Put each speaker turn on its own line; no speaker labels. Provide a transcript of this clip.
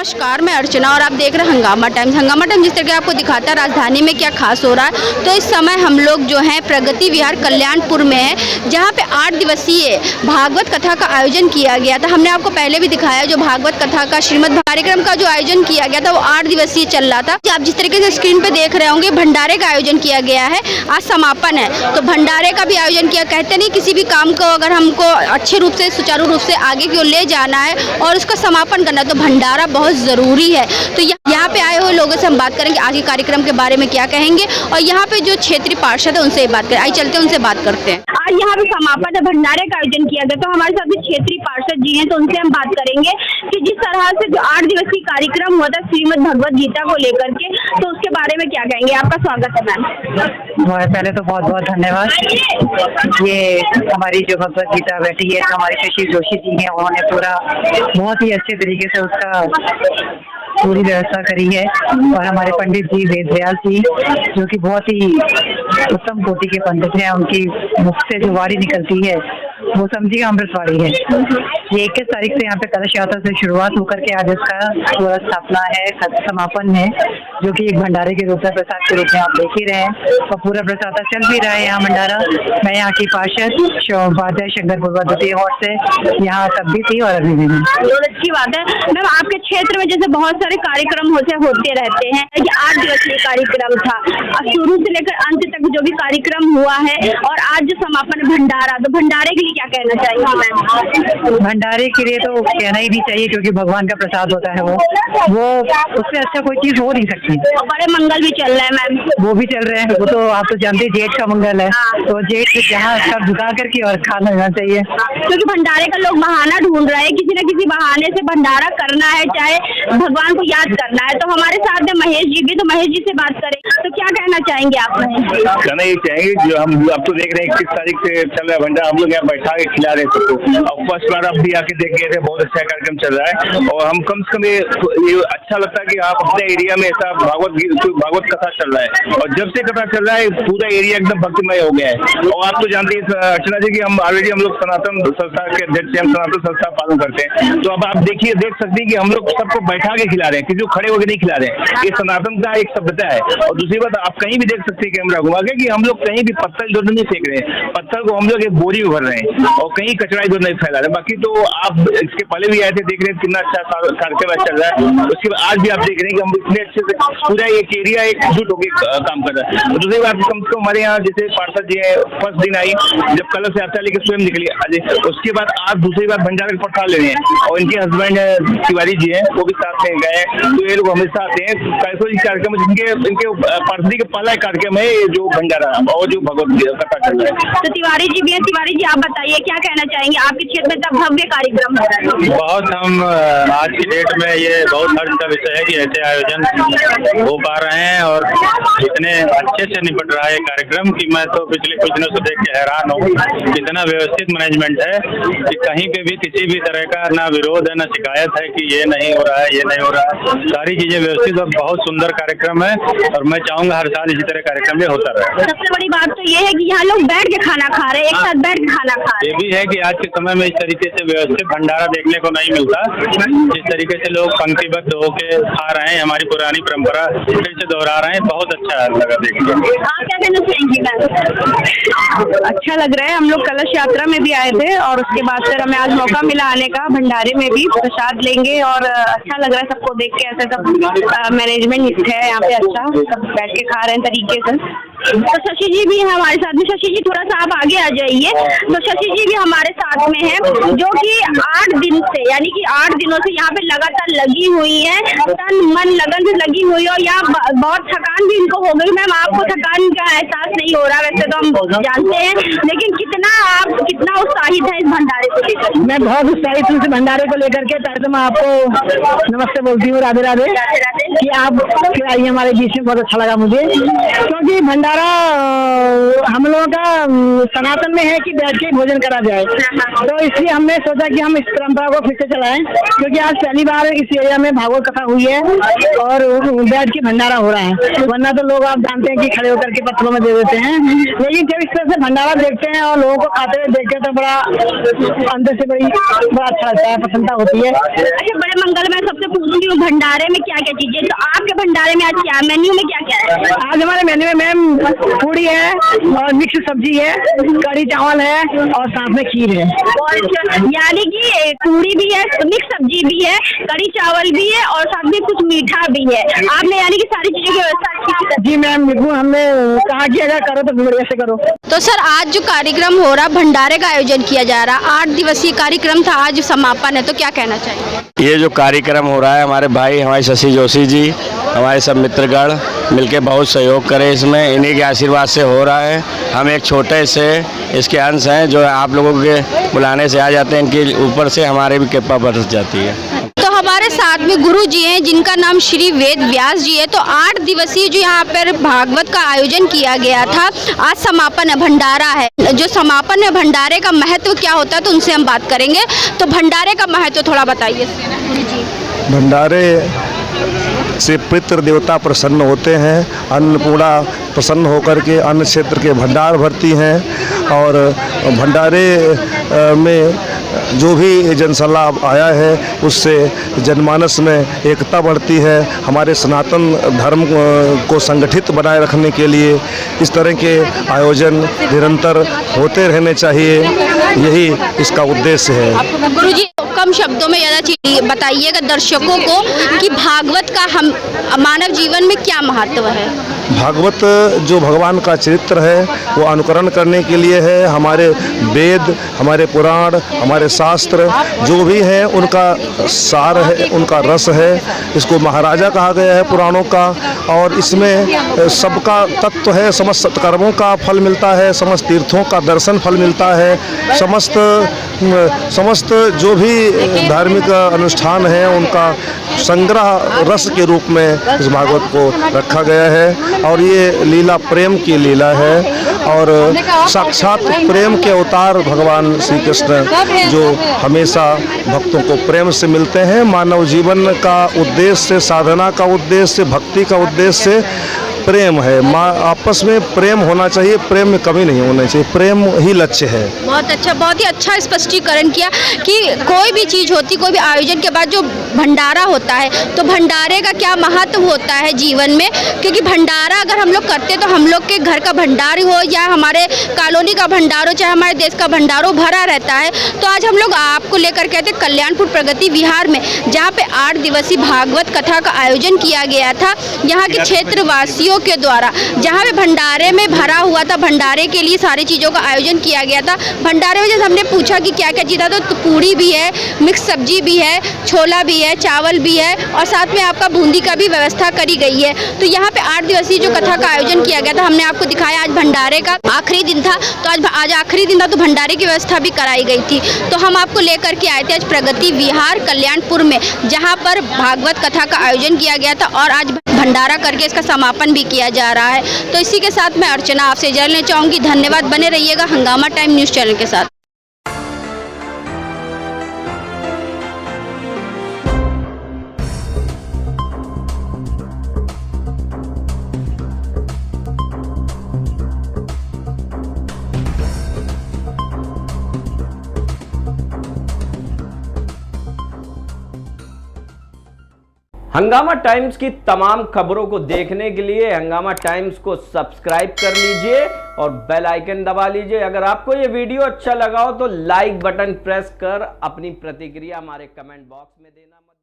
नमस्कार, मैं अर्चना और आप देख रहे हैं हंगामा टाइम्स। हंगामा टाइम्स जिस तरह के आपको दिखाता है राजधानी में क्या खास हो रहा है। तो इस समय हम लोग जो हैं प्रगति विहार कल्याणपुर में है, जहां पे 8 दिवसीय भागवत कथा का आयोजन किया गया था। हमने आपको पहले भी दिखाया जो भागवत कथा का श्रीमद् कार्यक्रम का जो आयोजन किया गया था वो 8 दिवसीय चल रहा था। आप जिस तरीके से स्क्रीन पे देख रहे होंगे भंडारे का आयोजन किया गया है। आज समापन है तो भंडारे का भी आयोजन किया। कहते नहीं किसी भी काम को अगर हमको अच्छे रूप से सुचारू रूप से आगे की ओर ले जाना है और उसका समापन करना है तो भंडारा बहुत ज़रूरी है। तो यहाँ पे आए हुए लोगों से हम बात करेंगे आगे कार्यक्रम के बारे में क्या कहेंगे और यहाँ पे जो क्षेत्रीय पार्षद है उनसे बात करें। आइए चलते हैं उनसे बात करते हैं। आज यहाँ पे समापन है, भंडारे का आयोजन किया गया तो हमारे साथ क्षेत्रीय पार्षद जी हैं तो उनसे हम बात करेंगे कि जिस तरह से जो 8 दिवसीय कार्यक्रम हुआ था श्रीमद् भगवत गीता को लेकर के, तो उसके बारे में क्या कहेंगे। आपका स्वागत है मैम।
पहले तो बहुत बहुत धन्यवाद। ये हमारी जो भगवत गीता बैठी है हमारे शशि जोशी जी हैं, उन्होंने पूरा बहुत ही अच्छे तरीके से उसका पूरी व्यवस्था करी है। और हमारे पंडित जी वेद व्यास जी जो कि बहुत ही उत्तम कोटि के पंडित हैं, उनकी मुख से जो वाणी निकलती है वो समझिए अमृतवाणी है। ये 21 तारीख से यहाँ पे कलश यात्रा से शुरुआत होकर के आज इसका पूरा स्थापना है, समापन है, जो कि एक भंडारे के रूप में प्रसाद के रूप में आप देख ही रहे हैं और पूरा प्रसाद चल भी रहा है यहाँ भंडारा। मैं यहाँ की पार्षद उपाध्याय शंकरपुर द्वितीय वार्ड से यहाँ तब भी थी और अभी भी।
बहुत अच्छी बात है मैम। आपके क्षेत्र में जैसे बहुत सारे कार्यक्रम होते रहते हैं, 8 दिवसीय कार्यक्रम था, अब शुरू से लेकर अंत तक जो भी कार्यक्रम हुआ है और आज जो समापन भंडारा, तो भंडारे के लिए क्या कहना चाहिए मैम।
भंडारे के लिए तो कहना ही नहीं चाहिए क्योंकि भगवान का प्रसाद होता है वो उससे अच्छा कोई चीज हो नहीं सकती।
बड़े मंगल भी चल रहे हैं मैम।
वो भी चल रहे हैं, वो तो आप तो जानते हैं जेठ का मंगल है। तो जेठ जहाँ सब झुका करके और खाना लेना चाहिए
क्योंकि भंडारे का लोग बहाना ढूंढ रहे हैं, किसी न किसी बहाने से भंडारा करना है, चाहे भगवान को याद करना है। तो हमारे साथ में महेश जी भी, तो महेश जी से बात करें तो क्या कहना चाहेंगे आप।
कहना ये चाहेंगे जो हम अब तो देख रहे हैं 21 तारीख से चल रहा है भंडारा, हम लोग यहाँ बैठा के खिला रहे सबको। और फर्स्ट बार अब भी आके देख गए थे, बहुत अच्छा कार्यक्रम चल रहा है और हम कम से कम ये अच्छा लगता है कि आप अपने एरिया में ऐसा भागवत कथा चल रहा है। और जब से कथा चल रहा है पूरा एरिया एकदम भक्तिमय हो गया है। और आप तो जानते हैं अर्चना जी की हम ऑलरेडी हम लोग सनातन संस्था के अध्यक्ष हैं, हम सनातन संस्था पालन करते हैं। तो अब आप देखिए देख सकते हैं कि हम लोग सबको बैठा के खिला रहे हैं, किसी को खड़े होकर नहीं खिला रहे हैं। ये सनातन का एक सभ्यता है। और दूसरी बात आप कहीं भी देख सकते हैं कैमरा घुमा के कि हम लोग कहीं भी पत्थर इधर नहीं फेंक रहे हैं, पत्थर को हम लोग एक बोरी में भर रहे हैं और कहीं कचरा इधर नहीं फैला रहे। बाकी तो आप इसके पहले भी आए थे, देख रहे हैं कितना अच्छा कार्यक्रम चल रहा है। उसके बाद आज भी आप देख रहे हैं कि हम इतने अच्छे से पूरा एक एरिया एकजुट होकर काम कर रहा है। और दूसरी बात कम से कम हमारे यहाँ जैसे पार्षद जी है, फर्स्ट दिन आई जब कलश यात्रा लेकर स्वयं निकली, उसके बाद आज दूसरी बार भंडारे का प्रसाद ले रहे हैं और इनके हस्बैंड तिवारी जी हैं वो भी साथ में गए। तो ये लोग हमेशा आते हैं कार्यक्रम इनके पार्षदी का पहला कार्यक्रम है जो भंडारा और जो भगवत कथा चल रहा है। तो
तिवारी जी भी है, तिवारी जी आप बताइए क्या कहना चाहेंगे। आपके क्षेत्र में तब भव्य कार्यक्रम हो रहा है।
बहुत हम आज की डेट में ये बहुत हर्ष का विषय है कि ऐसे आयोजन हो पा रहे हैं और इतने अच्छे से निपट रहा है कार्यक्रम कि मैं तो पिछले कुछ दिनों से देख के हैरान हूँ। इतना व्यवस्थित मैनेजमेंट है कि कहीं पे भी किसी भी तरह का ना विरोध है ना शिकायत है कि ये नहीं हो रहा है, ये नहीं हो रहा है। सारी चीजें व्यवस्थित और बहुत सुंदर कार्यक्रम है और मैं चाहूंगा हर साल इसी तरह कार्यक्रम भी होता रहे।
सबसे बड़ी बात तो ये है कि यहाँ लोग बैठ के खाना खा रहे हैं, एक साथ बैठ के खाना खा रहे हैं।
ये भी है कि आज के समय में इस तरीके से व्यवस्थित भंडारा देखने को नहीं मिलता। जिस तरीके से लोग पंक्तिबद्ध होके खा रहे हैं, हमारी पुरानी परंपरा फिर से दोहरा रहे हैं, बहुत अच्छा लगा देखने।
आप क्या कहना चाहेंगे।
अच्छा लग रहा है। हम लोग कलश यात्रा में भी आए थे और उसके बाद फिर हमें आज मौका मिला आने का, भंडारे में भी प्रसाद लेंगे और अच्छा लग रहा है सबको देख के। ऐसा सब मैनेजमेंट है यहाँ पे, अच्छा सब बैठ के खा रहे हैं तरीके से।
तो शशि जी भी है हमारे साथ में। शशि जी थोड़ा सा आप आगे आ जाइए। तो शशि जी भी हमारे साथ में है जो कि 8 दिन से यानी कि 8 दिनों से यहाँ पे लगातार लगी हुई है, तन मन लगन से लगी हुई है और यहाँ बहुत थकान भी इनको हो गई। मैम आपको थकान का एहसास नहीं हो रहा वैसे तो हम जानते हैं, लेकिन कितना उत्साहित है इस भंडारे को लेकर।
मैं बहुत उत्साहित हूँ इस भंडारे को लेकर के। पहले तो मैं आपको नमस्ते बोलती हूँ, राधे राधे कि आप आई हमारे बीच में। बहुत अच्छा लगा मुझे क्योंकि भंडारा
भंडारा हम लोगों का सनातन में है कि बैठ के भोजन करा जाए, तो इसलिए हमने सोचा कि हम इस परंपरा को फिर से चलाएं, क्योंकि आज पहली बार इस एरिया में भागवत कथा हुई है और बैठ के भंडारा हो रहा है। वरना तो लोग आप जानते हैं कि खड़े होकर के पत्थरों में दे देते हैं, लेकिन जब इस तरह से भंडारा देखते हैं और लोगों को खाते हुए देखते हैं तो बड़ा अंदर से बड़ा अच्छा लगता है, प्रसन्नता होती है।
अच्छा, बड़े मंगल मैं सबसे पूछती हूँ, भंडारे में क्या क्या चीजें, तो आपके भंडारे में आज क्या मेन्यू में क्या क्या है?
आज हमारे मेन्यू में मैम पूड़ी है और मिक्स सब्जी है, कढ़ी चावल है और साथ में खीर है।
यानी कि पूड़ी भी है, मिक्स सब्जी भी है, कढ़ी चावल भी है और साथ में कुछ मीठा भी है। आपने यानी कि सारी चीजों की व्यवस्था अच्छी की?
जी मैम, हमने कहा कि अगर करो तो बढ़िया से करो।
तो सर, आज जो कार्यक्रम हो रहा, भंडारे का आयोजन किया जा रहा, 8 दिवसीय कार्यक्रम था, आज समापन है, तो क्या कहना चाहिए?
ये जो कार्यक्रम हो रहा है, हमारे भाई हमारे शशि जोशी जी, हमारे सब मित्रगण मिलके बहुत सहयोग करे इसमें, इन्हीं के आशीर्वाद से हो रहा है। हम एक छोटे से इसके अंश हैं जो आप लोगों के बुलाने से आ जाते हैं, इनके ऊपर से हमारे भी कृपा बरस जाती है।
तो हमारे साथ में गुरु जी हैं जिनका नाम श्री वेद व्यास जी है। तो 8 दिवसीय जो यहाँ पर भागवत का आयोजन किया गया था, आज समापन है, भंडारा है। जो समापन है, भंडारे का महत्व क्या होता है, तो उनसे हम बात करेंगे। तो भंडारे का महत्व थोड़ा बताइए गुरु जी।
भंडारे से पितृ देवता प्रसन्न होते हैं, अन्नपूर्णा प्रसन्न होकर के अन्न क्षेत्र के भंडार भरती हैं और भंडारे में जो भी जनसैलाब आया है उससे जनमानस में एकता बढ़ती है। हमारे सनातन धर्म को संगठित बनाए रखने के लिए इस तरह के आयोजन निरंतर होते रहने चाहिए, यही इसका उद्देश्य है।
गुरुजी, कम शब्दों में ज़्यादा बताइएगा दर्शकों को कि भागवत का हम मानव जीवन में क्या महत्व है?
भागवत जो भगवान का चरित्र है वो अनुकरण करने के लिए है। हमारे वेद, हमारे पुराण, हमारे शास्त्र जो भी हैं उनका सार है, उनका रस है। इसको महाराजा कहा गया है पुराणों का, और इसमें सबका तत्व है, समस्त सत्कर्मों का फल मिलता है, समस्त तीर्थों का दर्शन फल मिलता है, समस्त जो भी धार्मिक अनुष्ठान है उनका संग्रह रस के रूप में इस भागवत को रखा गया है। और ये लीला प्रेम की लीला है और साक्षात प्रेम के अवतार भगवान श्री कृष्ण जो हमेशा भक्तों को प्रेम से मिलते हैं। मानव जीवन का उद्देश्य, साधना का उद्देश्य, भक्ति का उद्देश्य प्रेम है। आपस में प्रेम होना चाहिए, प्रेम में कमी नहीं होना चाहिए, प्रेम ही लक्ष्य है।
बहुत अच्छा, बहुत ही अच्छा स्पष्टीकरण किया कि कोई भी चीज़ होती, कोई भी आयोजन के बाद जो भंडारा होता है तो भंडारे का क्या महत्व होता है जीवन में, क्योंकि भंडारा अगर हम लोग करते तो हम लोग के घर का भंडार हो या हमारे कॉलोनी का भंडार हो, चाहे हमारे देश का भंडार हो, भरा रहता है। तो आज हम लोग आपको लेकर के थे कल्याणपुर प्रगति विहार में, जहाँ पे 8 दिवसीय भागवत कथा का आयोजन किया गया था। यहाँ के क्षेत्रवासियों के द्वारा जहाँ पे भंडारे में भरा हुआ था, भंडारे के लिए सारी चीज़ों का आयोजन किया गया था। भंडारे में जैसे हमने पूछा कि क्या क्या चीज़ था, तो पूड़ी भी है, मिक्स सब्जी भी है, छोला भी है, चावल भी है और साथ में आपका बूंदी का भी व्यवस्था करी गई है। तो यहाँ पे 8 दिवसीय जो कथा का आयोजन किया गया था, हमने आपको दिखाया। आज भंडारे का आखिरी दिन था, तो आज आखिरी दिन था, तो भंडारे की व्यवस्था भी कराई गई थी। तो हम आपको लेकर के आए थे आज प्रगति विहार कल्याणपुर में, जहाँ पर भागवत कथा का आयोजन किया गया था और आज भंडारा करके इसका समापन भी किया जा रहा है। तो इसी के साथ मैं अर्चना आपसे इजाज़त लेना चाहूँगी। धन्यवाद, बने रहिएगा हंगामा टाइम न्यूज़ चैनल के साथ।
हंगामा टाइम्स की तमाम खबरों को देखने के लिए हंगामा टाइम्स को सब्सक्राइब कर लीजिए और बेल आइकन दबा लीजिए। अगर आपको ये वीडियो अच्छा लगा हो तो लाइक बटन प्रेस कर अपनी प्रतिक्रिया हमारे कमेंट बॉक्स में देना मत